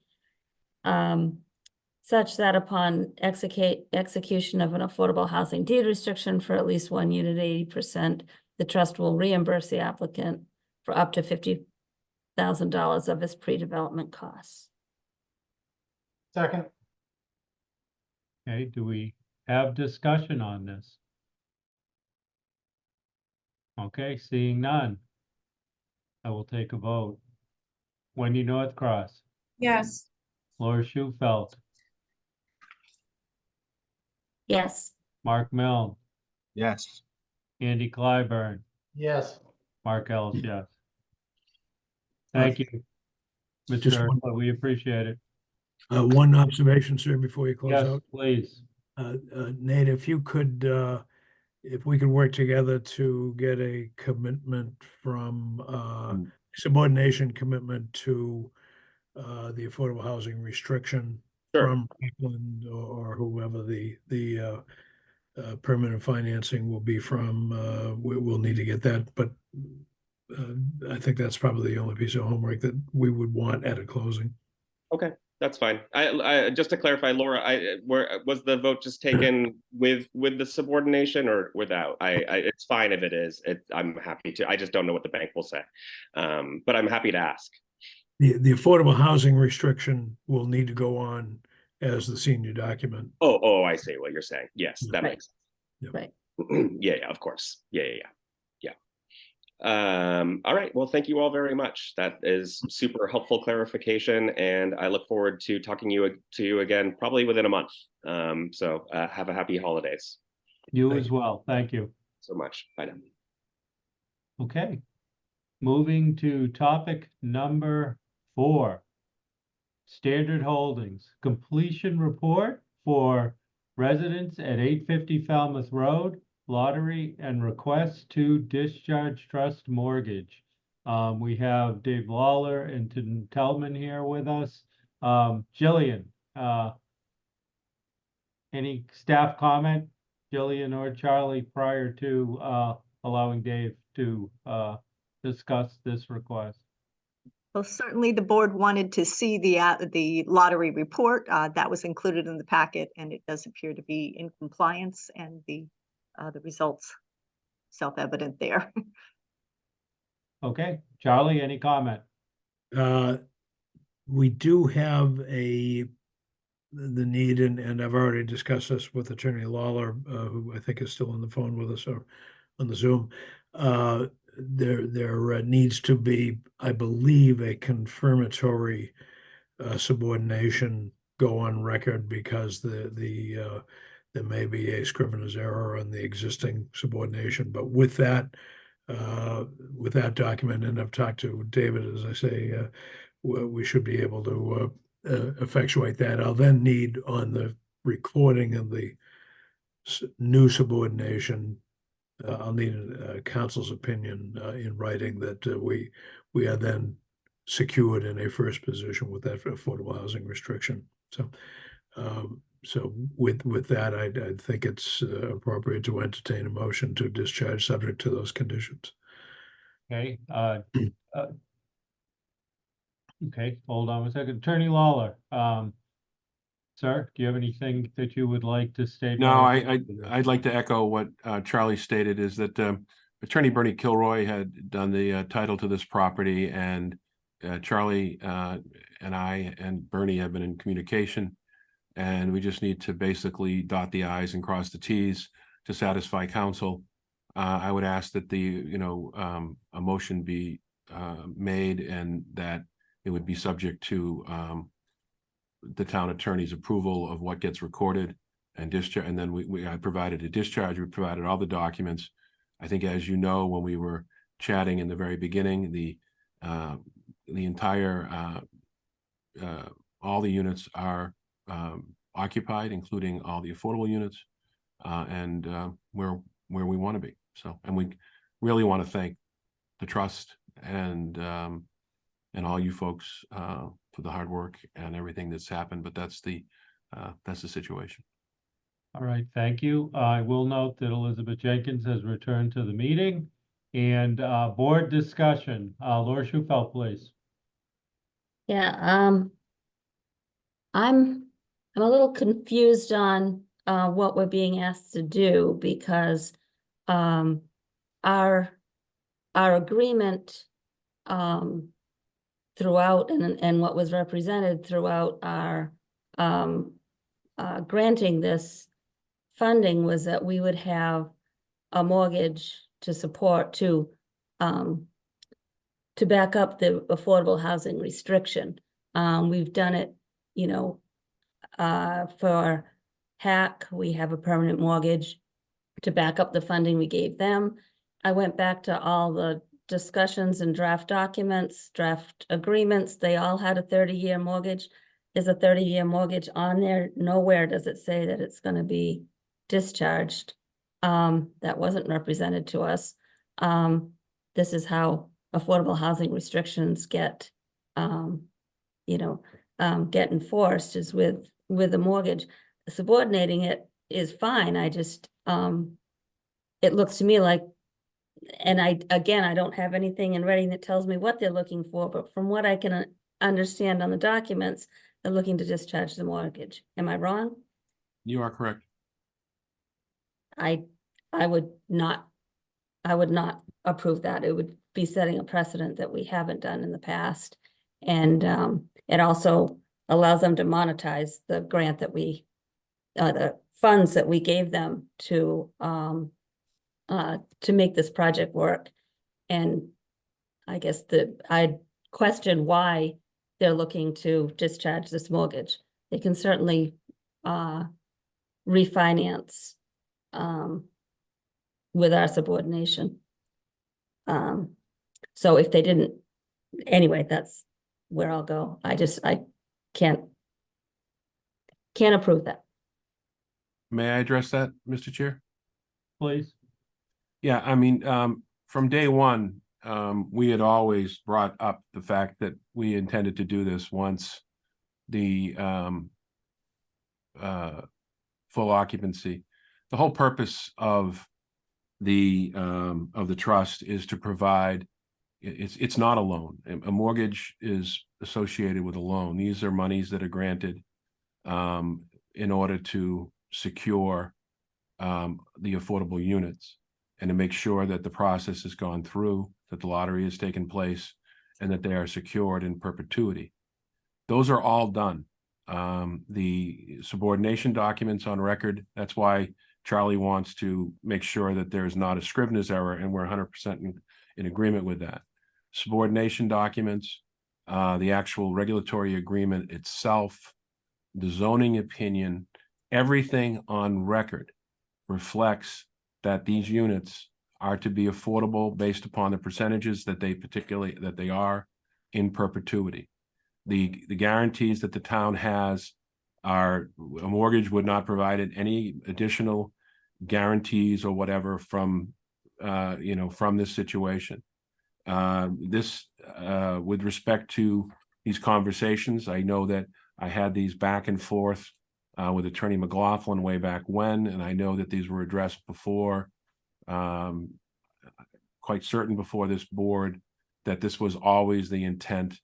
such that upon execution of an affordable housing deed restriction for at least one unit 80%, the trust will reimburse the applicant for up to $50,000 of his pre-development costs. Second. Okay, do we have discussion on this? Okay, seeing none. I will take a vote. Wendy Northcross, Yes. Laura Schufelt, Yes. Mark Milne, Yes. Andy Clyburn, Yes. Mark Ellis, yes. Uh, Thank you, just Mr. one- Ertler, we appreciate it. One observation, sir, before you close Yes, out. please. Nate, if you could, if we could work together to get a commitment from, subordination commitment to the affordable housing restriction Sure. from Franklin or whoever the permanent financing will be from, we'll need to get that, but I think that's probably the only piece of homework that we would want at a closing. Okay, that's fine. I just to clarify, Laura, was the vote just taken with the subordination or without? It's fine if it is. I'm happy to. I just don't know what the bank will say, but I'm happy to ask. The affordable housing restriction will need to go on as the senior document. Oh, I see what you're saying. Yes, that Right. makes sense. Right. Yeah, of course. Yeah. All right. Well, thank you all very much. That is super helpful clarification, and I look forward to talking to you again probably within a month. So have a happy holidays. You as well. Thank you. So much. Bye now. Okay. Moving to topic number 4. Standard Holdings, completion report for residents at 850 Falmouth Road, lottery and request to discharge trust mortgage. We have Dave Lawler and Tim Tellman here with us. Jillian, any staff comment, Jillian or Charlie, prior to allowing Dave to discuss this request? Well, certainly the board wanted to see the lottery report. That was included in the packet, and it does appear to be in compliance, and the results self-evident there. Okay, Charlie, any comment? We do have the need, and I've already discussed this with Attorney Lawler, who I think is still on the phone with us or on the Zoom. There needs to be, I believe, a confirmatory subordination go on record because there may be a scrivener's error on the existing subordination. But with that document, and I've talked to David, as I say, we should be able to effectuate that. I'll then need on the recording of the new subordination, I'll need a counsel's opinion in writing that we are then secured in a first position with that affordable housing restriction. So, with that, I think it's appropriate to entertain a motion to discharge subject to those conditions. Okay, okay, hold on a second. Attorney Lawler, sir, do you have anything that you would like to state? No, I'd like to echo what Charlie stated, is that Attorney Bernie Kilroy had done the title to this property, and Charlie and I and Bernie have been in communication, and we just need to basically dot the i's and cross the t's to satisfy council. I would ask that a motion be made, and that it would be subject to the town attorney's approval of what gets recorded and discharge. And then I provided a discharge. We provided all the documents. I think, as you know, when we were chatting in the very beginning, the entire all the units are occupied, including all the affordable units, and we're where we want to be. So, and we really want to thank the trust and all you folks for the hard work and everything that's happened. But that's the situation. All right, thank you. I will note that Elizabeth Jenkins has returned to the meeting, and board discussion. Laura Schufelt, please. Yeah, I'm a little confused on what we're being asked to do, because our agreement throughout and what was represented throughout our granting this funding was that we would have a mortgage to support to back up the affordable housing restriction. We've done it, for Hack, we have a permanent mortgage to back up the funding we gave them. I went back to all the discussions and draft documents, draft agreements. They all had a 30-year mortgage. Is a 30-year mortgage on there? Nowhere does it say that it's going to be discharged. That wasn't represented to us. This is how affordable housing restrictions get, get enforced, is with a mortgage. Subordinating it is fine. I just, it looks to me like, and I don't have anything in writing that tells me what they're looking for, but from what I can understand on the documents, they're looking to discharge the mortgage. Am I wrong? You are correct. I would not approve that. It would be setting a precedent that we haven't done in the past. And it also allows them to monetize the grant that the funds that we gave them to make this project work. And I guess I question why they're looking to discharge this mortgage. They can certainly refinance with our subordination. So if they didn't, anyway, that's where I'll go. I can't approve that. May I address that, Mr. Chair? Please. Yeah, I mean, from day one, we had always brought up the fact that we intended to do this once the full occupancy. The whole purpose of the trust is to provide, it's not a loan. A mortgage is associated with a loan. These are monies that are granted in order to secure the affordable units and to make sure that the process has gone through, that the lottery has taken place, and that they are secured in perpetuity. Those are all done. The subordination documents on record, that's why Charlie wants to make sure that there's not a Scrivener's error, and we're 100% in agreement with that. Subordination documents, the actual regulatory agreement itself, the zoning opinion, everything on record reflects that these units are to be affordable based upon the percentages that they are in perpetuity. The guarantees that the town has are, a mortgage would not provide any additional guarantees or whatever from this situation. With respect to these conversations, I know that I had these back and forth with Attorney McLaughlin way back when, and I know that these were addressed before, quite certain before this board, that this was always the intent,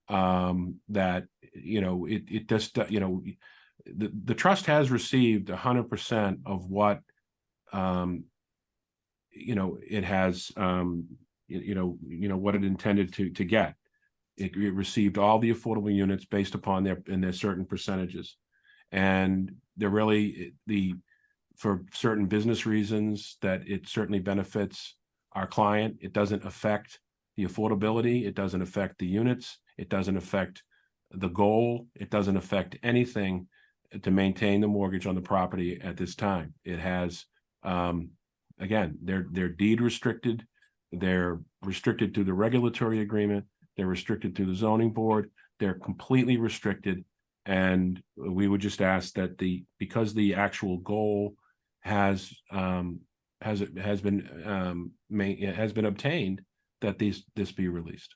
that, it just, the trust has received 100% of what, it has, what it intended to get. It received all the affordable units based upon their certain percentages. And they're really for certain business reasons that it certainly benefits our client. It doesn't affect the affordability. It doesn't affect the units. It doesn't affect the goal. It doesn't affect anything to maintain the mortgage on the property at this time. It has, again, they're deed restricted. They're restricted to the regulatory agreement. They're restricted to the zoning board. They're completely restricted. And we would just ask that because the actual goal has been obtained, that this be released.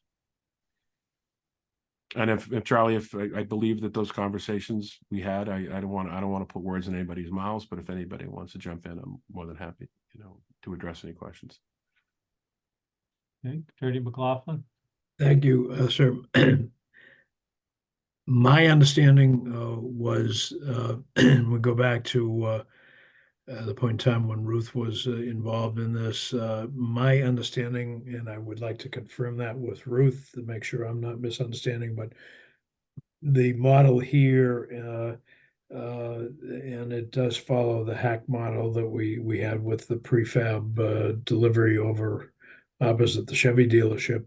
And if Charlie, I believe that those conversations we had, I don't want to put words in anybody's mouths, but if anybody wants to jump in, I'm more than happy, to address any questions. Okay, Attorney McLaughlin. Thank you, sir. My understanding was, we go back to the point in time when Ruth was involved in this. My understanding, and I would like to confirm that with Ruth to make sure I'm not misunderstanding, but the model here, and it does follow the hack model that we had with the prefab delivery over opposite the Chevy dealership,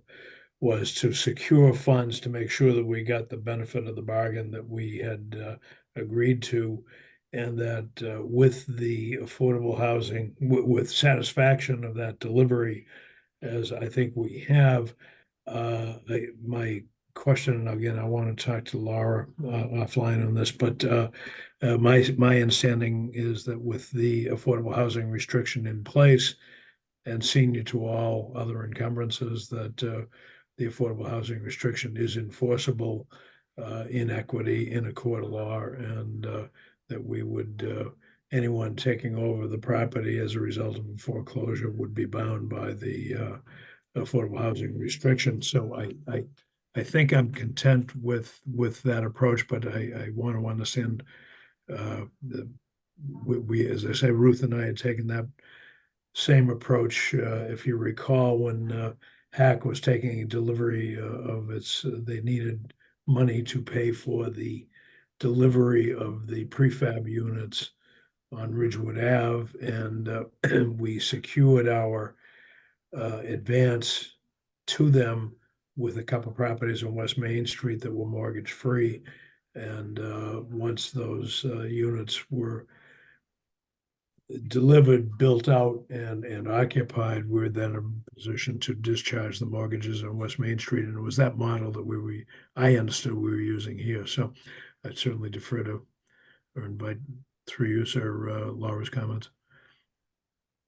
was to secure funds to make sure that we got the benefit of the bargain that we had agreed to. And that with the affordable housing, with satisfaction of that delivery, as I think we have, my question, and again, I want to talk to Laura offline on this, but my understanding is that with the affordable housing restriction in place and senior to all other encumbrances, that the affordable housing restriction is enforceable in equity in a court of law, and that we would anyone taking over the property as a result of foreclosure would be bound by the affordable housing restriction. So I think I'm content with that approach, but I want to understand we, as I say, Ruth and I had taken that same approach. If you recall, when Hack was taking a delivery of its, they needed money to pay for the delivery of the prefab units on Ridgewood Ave, and we secured our advance to them with a couple properties on West Main Street that were mortgage free. And once those units were delivered, built out, and occupied, we're then in a position to discharge the mortgages on West Main Street. And it was that model that I understood we were using here. So I'd certainly defer to or invite through you, sir, Laura's comments.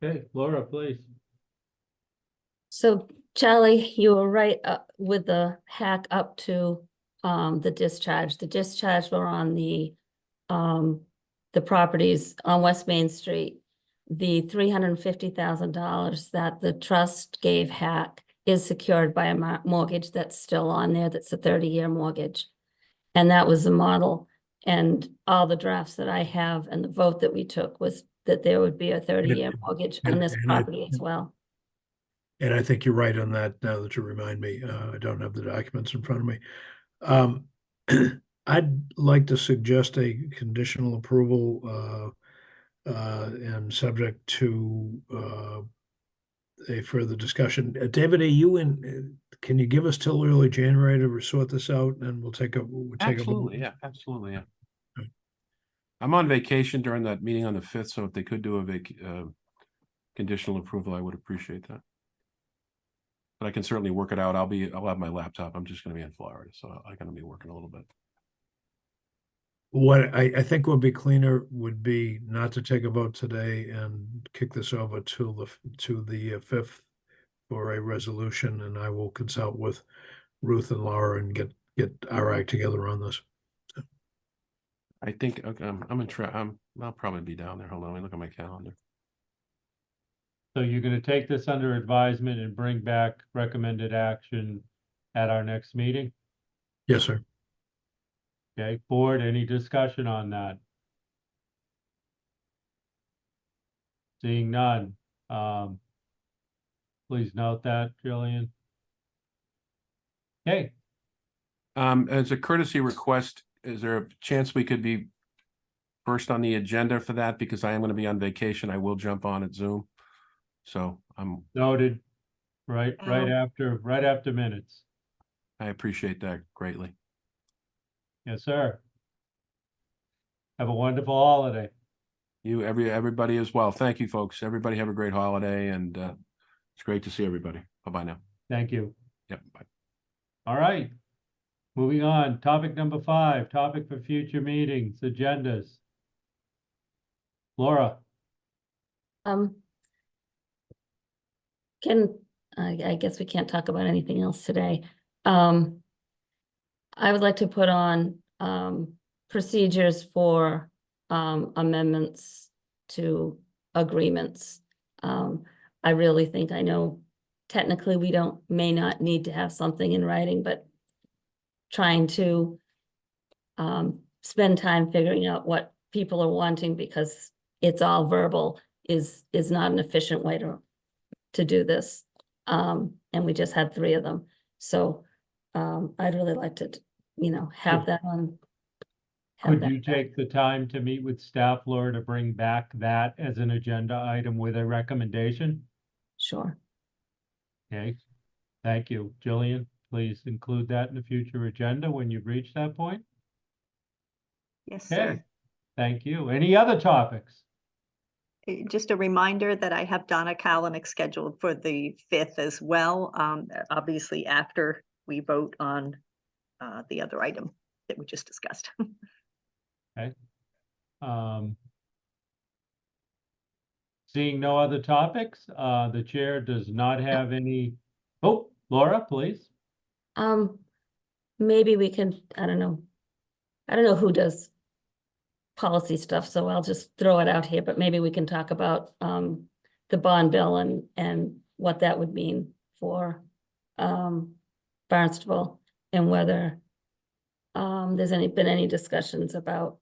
Okay, Laura, please. So Charlie, you were right with the hack up to the discharge. The discharge were on the properties on West Main Street. The $350,000 that the trust gave Hack is secured by a mortgage that's still on there. That's a 30-year mortgage. And that was the model. And all the drafts that I have and the vote that we took was that there would be a 30-year mortgage on this property as well. And I think you're right on that now that you remind me. I don't have the documents in front of me. I'd like to suggest a conditional approval and subject to a further discussion. David, are you in? Can you give us till early January to sort this out, and we'll take a Absolutely, yeah, absolutely, yeah. I'm on vacation during that meeting on the 5th, so if they could do a conditional approval, I would appreciate that. But I can certainly work it out. I'll have my laptop. I'm just going to be in Florida, so I'm going to be working a little bit. What I think would be cleaner would be not to take a vote today and kick this over to the 5th for a resolution, and I will consult with Ruth and Laura and get our act together on this. So. I think I'll probably be down there. Hold on, let me look at my calendar. So you're going to take this under advisement and bring back recommended action at our next meeting? Yes, sir. Okay, board, any discussion on that? Seeing none. Please note that, Jillian. Okay. As a courtesy request, is there a chance we could be first on the agenda for that? Because I am going to be on vacation. I will jump on at Zoom. So I'm Noted. Right after minutes. I appreciate that greatly. Yes, sir. Have a wonderful holiday. Everybody as well. Thank you, folks. Everybody have a great holiday, and it's great to see everybody. Bye-bye now. Thank you. Yep, bye. All right. Moving on. Topic number 5, topic for future meetings, agendas. Laura. I guess we can't talk about anything else today. I would like to put on procedures for amendments to agreements. I really think, I know technically we may not need to have something in writing, but trying to spend time figuring out what people are wanting, because it's all verbal, is not an efficient way to do this. And we just had 3 of them. So I'd really like to, have that on. Could you take the time to meet with staff, Laura, to bring back that as an agenda item with a recommendation? Sure. Okay, thank you. Jillian, please include that in the future agenda when you've reached that point. Yes, Okay. sir. Thank you. Any other topics? Just a reminder that I have Donna Kalanick scheduled for the 5th as well, obviously after we vote on the other item that we just discussed. Seeing no other topics, the chair does not have any. Oh, Laura, please. Maybe we can, I don't know. I don't know who does policy stuff, so I'll just throw it out here, but maybe we can talk about the bond bill and what that would mean for Barnstable, and whether there's been any discussions about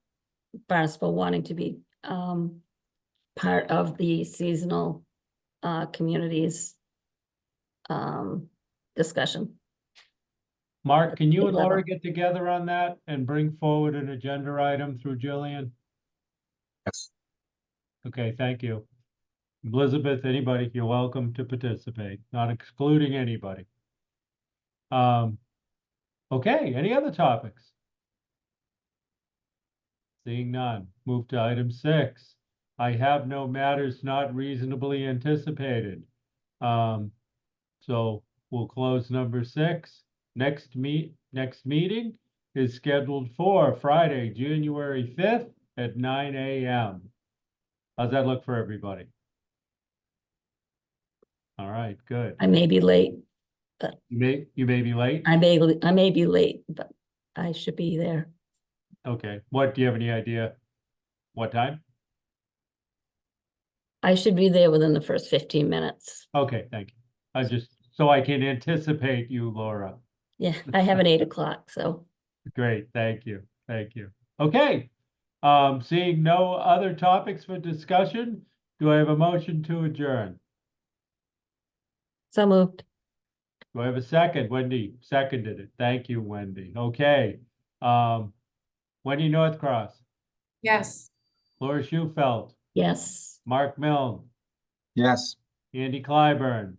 Barnstable wanting to be part of the seasonal communities discussion. Mark, can you and Level. Laura get together on that and bring forward an agenda item through Jillian? Yes. Okay, thank you. Elizabeth, anybody, you're welcome to participate, not excluding anybody. Okay, any other topics? Seeing none, move to item 6. I have no matters not reasonably anticipated. So we'll close number 6. Next meeting is scheduled for Friday, January 5th at 9 a.m. How's that look for everybody? All right, good. I may be late. You may be late? I may be late, but I should be there. Okay, what, do you have any idea? What time? I should be there within the first 15 minutes. Okay, thank you. I just, so I can anticipate you, Laura. Yeah, I have an 8 o'clock, so. Great, thank you, thank you. Okay, seeing no other topics for discussion, do I have a motion to adjourn? So moved. Do I have a second? Wendy seconded it. Thank you, Wendy. Okay. Wendy Northcross, Yes. Laura Schufelt, Yes. Mark Milne, Yes. Andy Clyburn,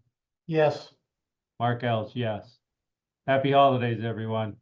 Yes. Mark Ells, yes. Happy holidays, everyone.